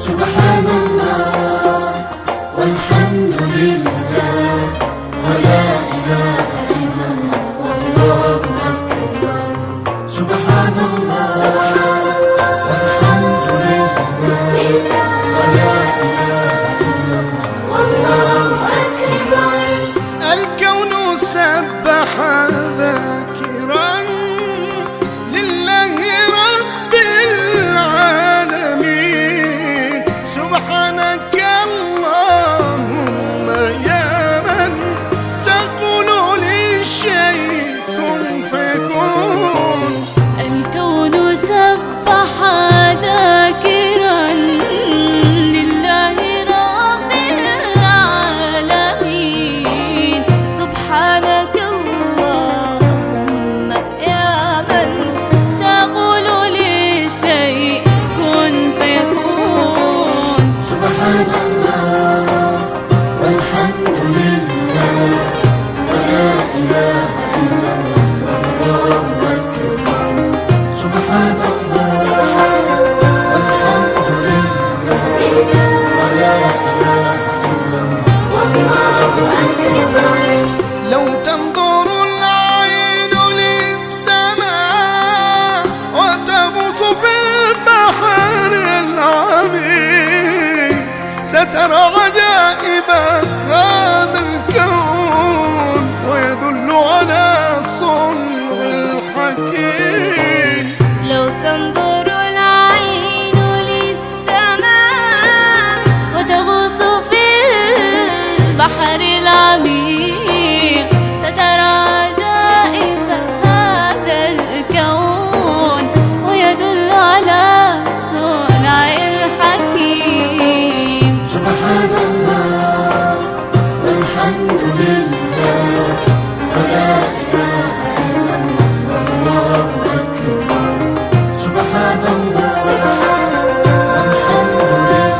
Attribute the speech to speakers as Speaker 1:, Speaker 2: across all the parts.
Speaker 1: سبحان الله والحمد لله ولا إله إلا الله والله أكبر. سبحان الله والحمد لله ولا إله إلا الله والله أكبر.
Speaker 2: الكون سبح ذاكرا لله رب العالمين. سبحانك اللهم يا من تقول للشيء كن فيكون.
Speaker 3: الكون سبح ذاكرا لله رب العالمين. سبحانك اللهم يا من تقول للشيء كن فيكون.
Speaker 1: سبحان الله والحمد لله ولا إله إلا الله والله أكبر. سبحان الله والحمد لله ولا إله إلا الله والله أكبر.
Speaker 2: لو تنظر العين للسماء وتغوص في البحر العميق سترى عجائب هذا الكون ويدل على صنع الحكيم.
Speaker 3: لو تنظر العين للسماء وتغوص في البحر العميق سترى عجائب هذا الكون ويدل على صنع الحكيم.
Speaker 1: سبحان الله والحمد لله ولا إله إلا الله والله أكبر. سبحان الله والحمد لله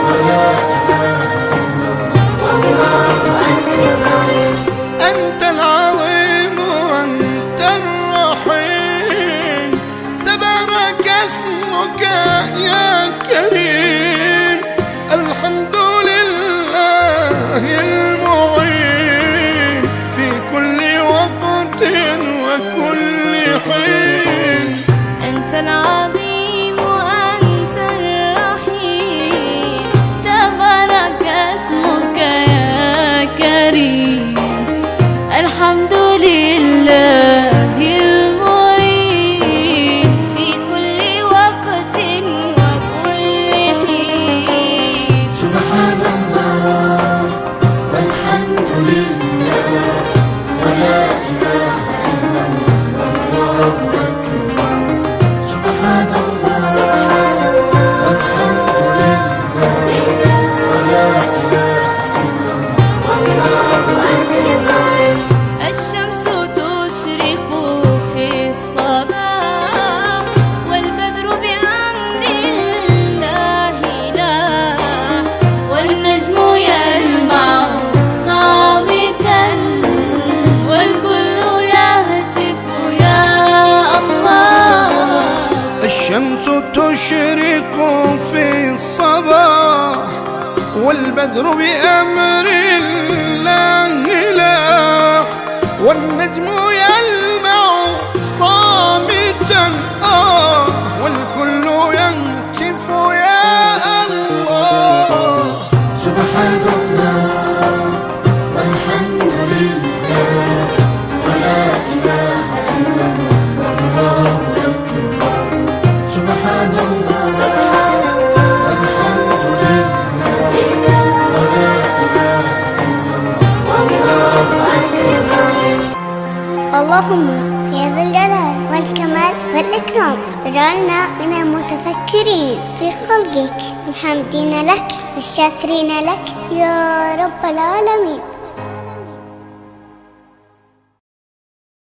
Speaker 1: ولا إله إلا الله والله أكبر.
Speaker 2: أنت العظيم وأنت الرحيم تبارك اسمك يا كريم. الحمد لله المعين في كل وقت وكل حين.
Speaker 3: أنت العظيم وأنت الرحيم تبارك اسمك يا كريم. الحمد لله المعين في كل وقت وكل حين.
Speaker 1: سبحان الله والحمد لله ولا إله إلا الله والله أكبر. سبحان الله والحمد لله ولا إله إلا الله والله أكبر.
Speaker 3: الشمس تشرق في الصباح والبدر بأمر الله لاح والنجم يلمع صامتا والكل يهتف يا الله.
Speaker 2: الشمس تشرق في الصباح والبدر بأمر الله لاح والنجم يلمع صامتا والكل يهتف يا الله.
Speaker 1: سبحان الله والحمد لله ولا إله إلا الله والله أكبر. سبحان الله والحمد لله ولا إله إلا الله والله أكبر.
Speaker 4: اللهم يا ذا الجلال والكمال والإكرام اجعلنا من المتفكرين في خلقك الحامدين لك والشاكرين لك يا رب العالمين.